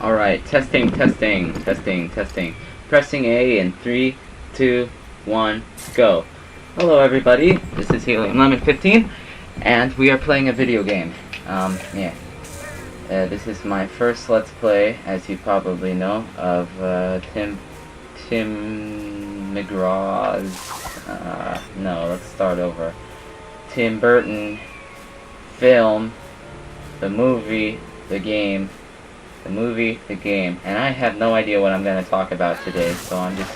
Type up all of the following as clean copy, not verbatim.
Alright, testing. Pressing A in 3, 2, 1, go. Hello everybody, this is Ep.18, and we are playing a video game. This is my first Let's Play, as you probably know, of Tim McGraw's, no, let's start over. Tim Burton film, the movie, the game, and I have no idea what I'm going to talk about today, so I'm just,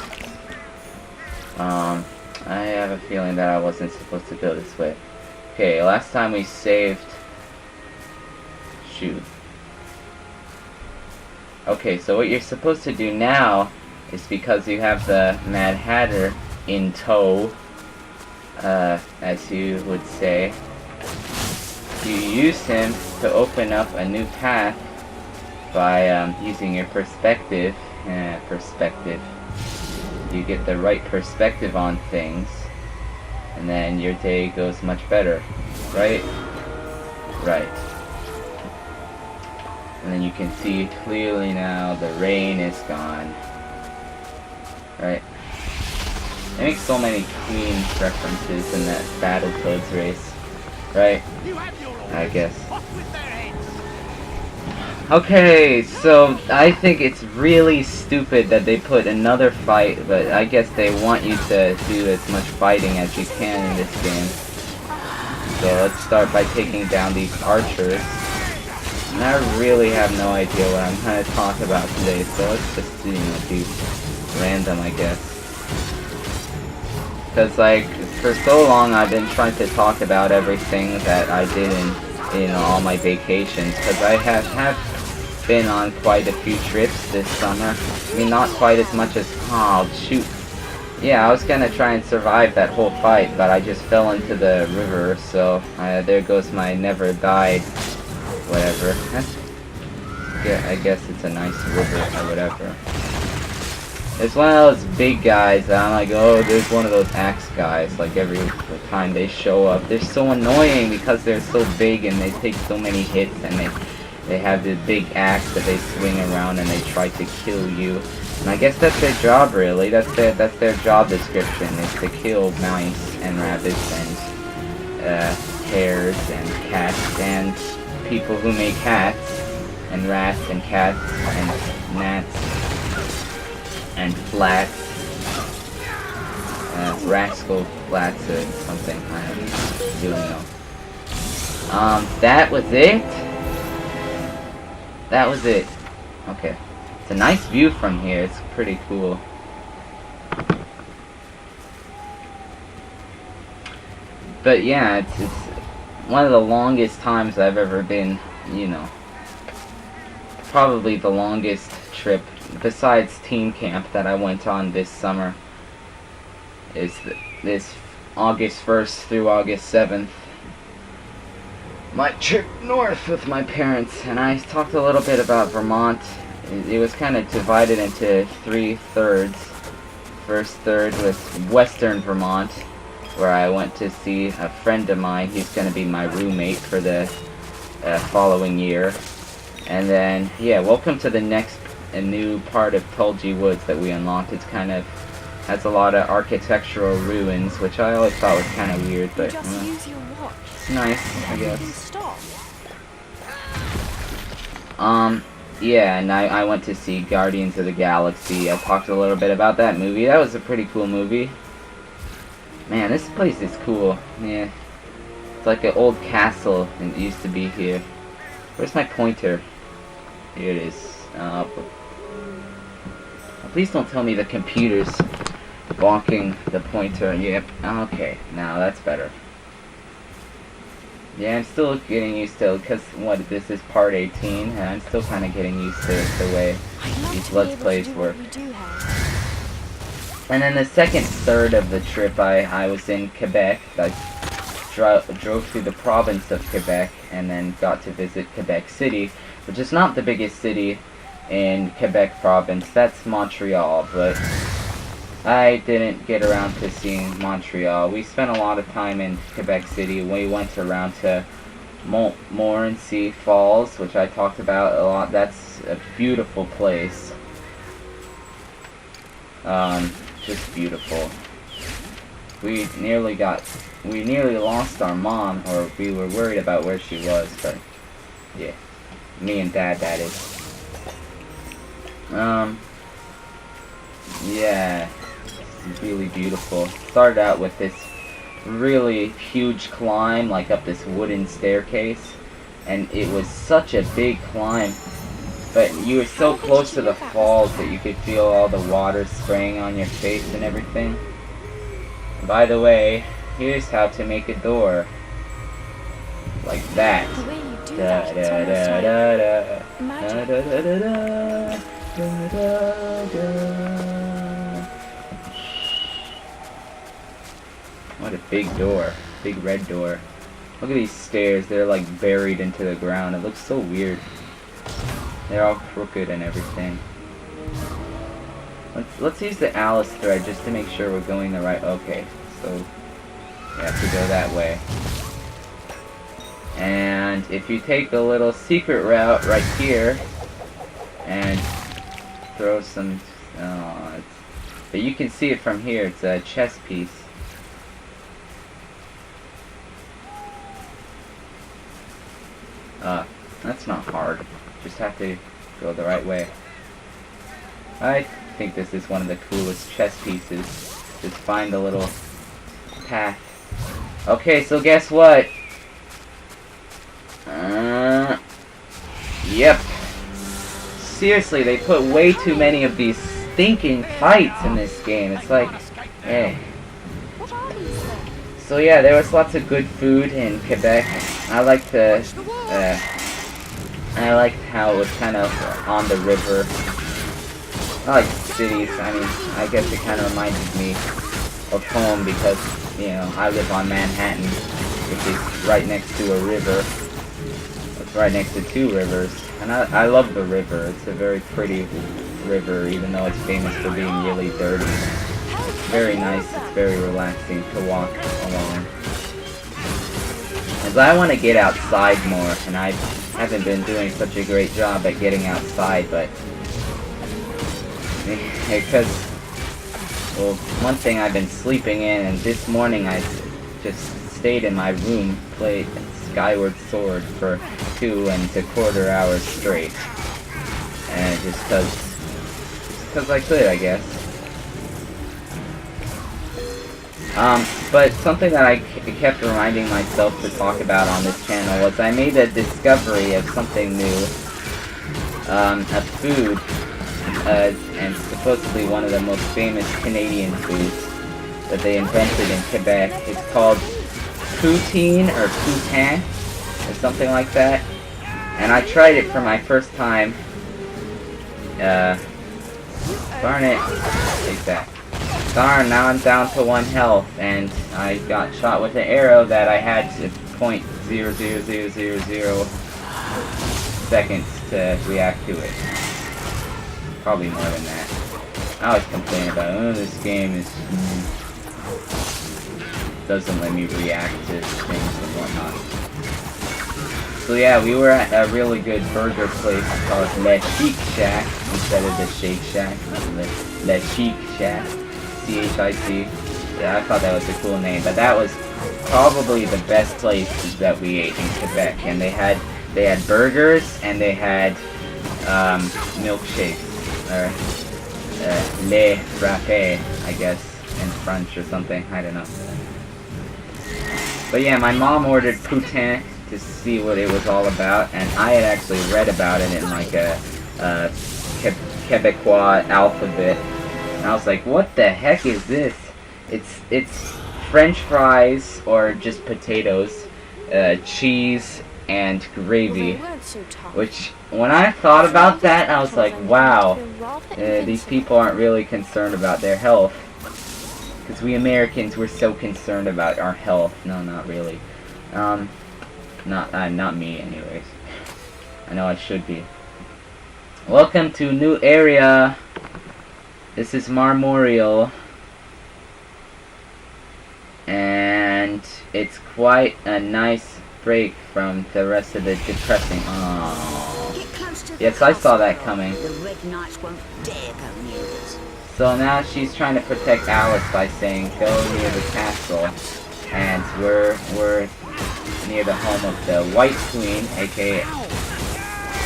I have a feeling that I wasn't supposed to go this way. Okay, last time we saved, shoot. Okay, so what you're supposed to do now is, because you have the Mad Hatter in tow, as you would say, you use him to open up a new path by using your perspective. You get the right perspective on things, and then your day goes much better, right? Right. And then you can see clearly now the rain is gone. Right? They make so many clean references in that Battletoads race. Right? I guess. Okay, so I think it's really stupid that they put another fight, but I guess they want you to do as much fighting as you can in this game. So let's start by taking down these archers. And I really have no idea what I'm going to talk about today, so let's just do random, I guess. Because, like, for so long I've been trying to talk about everything that I did in all my vacations, because I have been on quite a few trips this summer. I mean, not quite as much as, oh, shoot. Yeah, I was going to try and survive that whole fight, but I just fell into the river, so there goes my never die, whatever. I guess it's a nice river or whatever. It's one of those big guys that I'm like, oh, there's one of those axe guys, like every time they show up. They're so annoying because they're so big and they take so many hits, and they have this big axe that they swing around and they try to kill you. And I guess that's their job, really. That's their job description, is to kill mice and rabbits and hares and cats and people who make hats and rats and cats and gnats and flats, rascal flats or something. I don't really know. That was it. That was it. Okay. It's a nice view from here. It's pretty cool. But yeah, it's one of the longest times I've ever been, you know. Probably the longest trip, besides team camp, that I went on this summer. Is this August 1st through August 7th. My trip north with my parents, and I talked a little bit about Vermont. It was kind of divided into 3 thirds. First third was Western Vermont, where I went to see a friend of mine. He's going to be my roommate for the following year. And then, yeah, welcome to the next new part of Tulgey Woods that we unlocked. It's kind of has a lot of architectural ruins, which I always thought was kind of weird, but it's nice, I guess. Yeah, and I went to see Guardians of the Galaxy. I talked a little bit about that movie. That was a pretty cool movie. Man, this place is cool. Yeah. It's like an old castle, and it used to be here. Where's my pointer? Here it is. Please don't tell me the computer's blocking the pointer. Yep. Okay, now that's better. Yeah, I'm still getting used to, because this is part 18, and I'm still kind of getting used to the way these Let's Plays work. And then the second third of the trip, I was in Quebec. I drove through the province of Quebec, and then got to visit Quebec City, which is not the biggest city in Quebec province. That's Montreal, but I didn't get around to seeing Montreal. We spent a lot of time in Quebec City. We went around to Montmorency Falls, which I talked about a lot. That's a beautiful place. Just beautiful. We nearly lost our mom, or we were worried about where she was, but yeah, me and Dad, that is. Yeah, it's really beautiful. Started out with this really huge climb, like up this wooden staircase, and it was such a big climb, but you were so close to the falls that you could feel all the water spraying on your face and everything. By the way, here's how to make a door. Like that. The way you do Da that, da it's almost da like da da. magic. Da da da da da da da. What a big door. Big red door. Look at these stairs. They're like buried into the ground. It looks so weird. They're all crooked and everything. Let's use the Alice thread just to make sure we're going the right... Okay, so we have to go that way. And if you take the little secret route right here and throw some... but you can see it from here. It's a chess piece. That's not hard. Just have to go the right way. I think this is one of the coolest chess pieces. Just find a little path. Okay, so guess what? Yep. Seriously, they put way too many of these stinking fights in this game. It's like, hey. So yeah, there was lots of good food in Quebec. I liked how it was kind of on the river. I like cities. I mean, I guess it kind of reminded me of home because, you know, I live on Manhattan, which is right next to a river. It's right next to two rivers. And I love the river. It's a very pretty river, even though it's famous for being really dirty. It's very nice. It's very relaxing to walk along. Because I want to get outside more, and I haven't been doing such a great job at getting outside, but because, well, one thing I've been sleeping in, and this morning I just stayed in my room, played Skyward Sword for 2¼ hours straight, and just because I could, I guess. But something that I kept reminding myself to talk about on this channel was I made a discovery of something new, a food, and supposedly one of the most famous Canadian foods that they invented in Quebec. It's called poutine or poutin or something like that. And I tried it for my first time. Darn it. Take that. Darn, now I'm down to 1 health, and I got shot with an arrow that I had to 0.00000 seconds to react to it. Probably more than that. I always complain about, oh, this game is doesn't let me react to things and whatnot. So yeah, we were at a really good burger place called Le Chic Shack instead of the Shake Shack. Le Chic Shack. C-H-I-C. Yeah, I thought that was a cool name, but that was probably the best place that we ate in Quebec. And they had burgers and they had milkshakes, or lait frappé, I guess, in French or something. I don't know. But yeah, my mom ordered poutin to see what it was all about, and I had actually read about it in like a Quebecois alphabet. And I was like, what the heck is this? It's French fries, or just potatoes, cheese, and gravy. Which, when I thought about that, I was like, wow, these people aren't really concerned about their health. Because we Americans, we're so concerned about our health. No, not really. Not me, anyways. I know I should be. Welcome to new area. This is Marmorial, and it's quite a nice break from the rest of the depressing. Aww. Get close to Yes, I saw that coming. The Red Knights won't dare go near us. So now she's trying to protect Alice by saying, go near the castle. And we're near the home of the White Queen, aka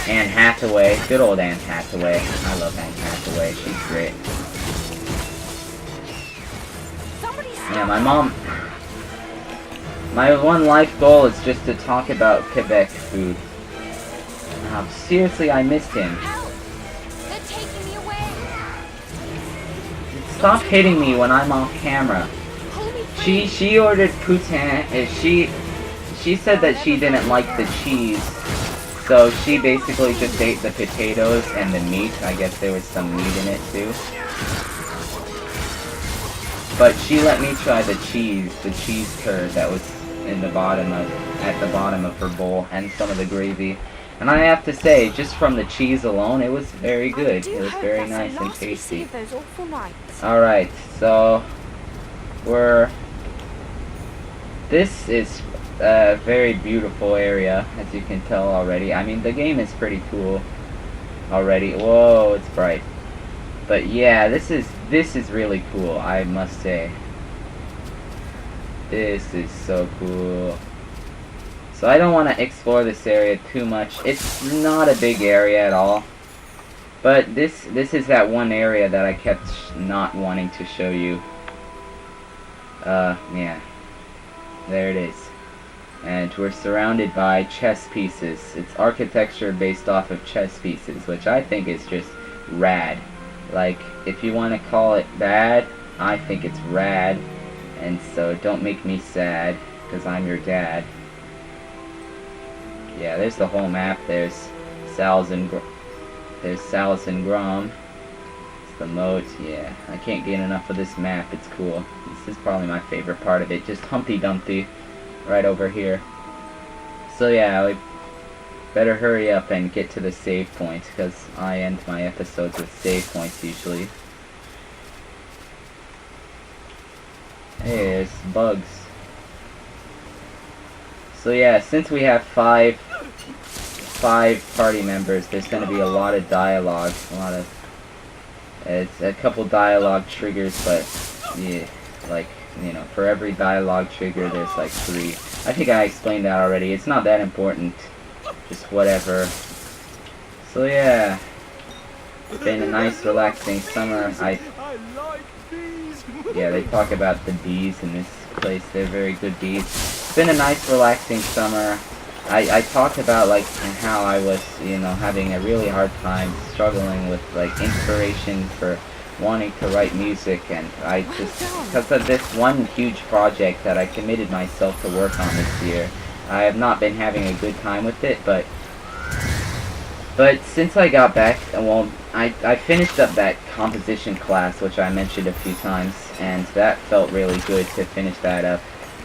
Anne Hathaway. Good old Anne Hathaway. I love Anne Hathaway. She's great. Yeah, my one life goal is just to talk about Quebec food. Seriously, I missed him. They're taking me away. Stop hitting me when I'm off camera. She ordered poutine. She said that she didn't like the cheese, so she basically just ate the potatoes and the meat. I guess there was some meat in it too. But she let me try the cheese curd that was at the bottom of her bowl, and some of the gravy. And I have to say, just from the cheese alone, it was very good. It was very nice and tasty. Alright, so this is a very beautiful area, as you can tell already. I mean, the game is pretty cool already. Whoa, it's bright. But yeah, this is really cool, I must say. This is so cool. So I don't want to explore this area too much. It's not a big area at all. But this is that one area that I kept not wanting to show you. Yeah. There it is. And we're surrounded by chess pieces. It's architecture based off of chess pieces, which I think is just rad. Like, if you want to call it bad, I think it's rad. And so don't make me sad, because I'm your dad. Yeah, there's the whole map. There's Sal's and Grom. It's the moat. Yeah, I can't get enough of this map. It's cool. This is probably my favorite part of it. Just Humpty Dumpty right over here. So yeah, we better hurry up and get to the save point, because I end my episodes with save points usually. Hey, there's bugs. So yeah, since we have five party members, there's going to be a lot of dialogue, it's a couple dialogue triggers, but yeah, like, you know, for every dialogue trigger there's like 3. I think I explained that already. It's not that important, just whatever. So yeah, it's been a nice relaxing summer. Yeah, they talk about the bees in this place. They're very good bees. It's been a nice relaxing summer. I talked about like how I was, you know, having a really hard time struggling with like inspiration for wanting to write music, and I just, because of this one huge project that I committed myself to work on this year, I have not been having a good time with it, but since I got back, well, I finished up that composition class, which I mentioned a few times, and that felt really good to finish that up,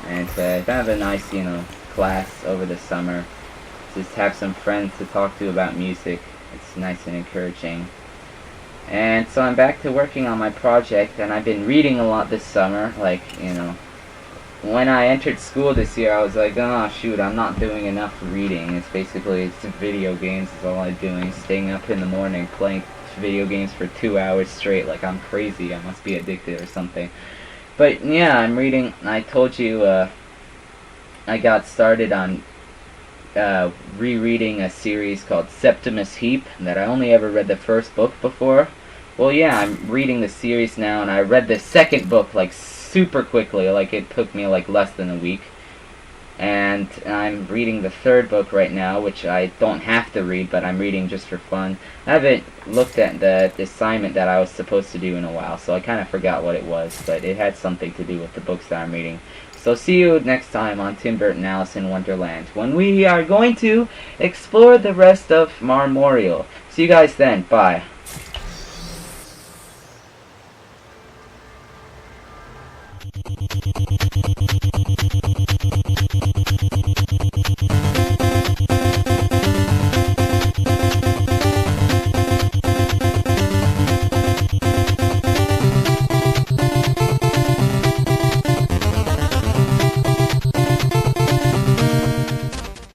and to have a nice, you know, class over the summer, just have some friends to talk to about music. It's nice and encouraging. And so I'm back to working on my project, and I've been reading a lot this summer. Like, you know, when I entered school this year, I was like, oh shoot, I'm not doing enough reading. It's video games is all I'm doing, staying up in the morning playing video games for 2 hours straight. Like, I'm crazy, I must be addicted or something. But yeah, I'm reading. I told you I got started on rereading a series called Septimus Heap that I only ever read the first book before. Well, yeah, I'm reading the series now, and I read the second book like super quickly. Like, it took me like less than a week. And I'm reading the third book right now, which I don't have to read, but I'm reading just for fun. I haven't looked at the assignment that I was supposed to do in a while, so I kind of forgot what it was, but it had something to do with the books that I'm reading. So see you next time on Tim Burton Alice in Wonderland, when we are going to explore the rest of Marmorial. See you guys then. Bye.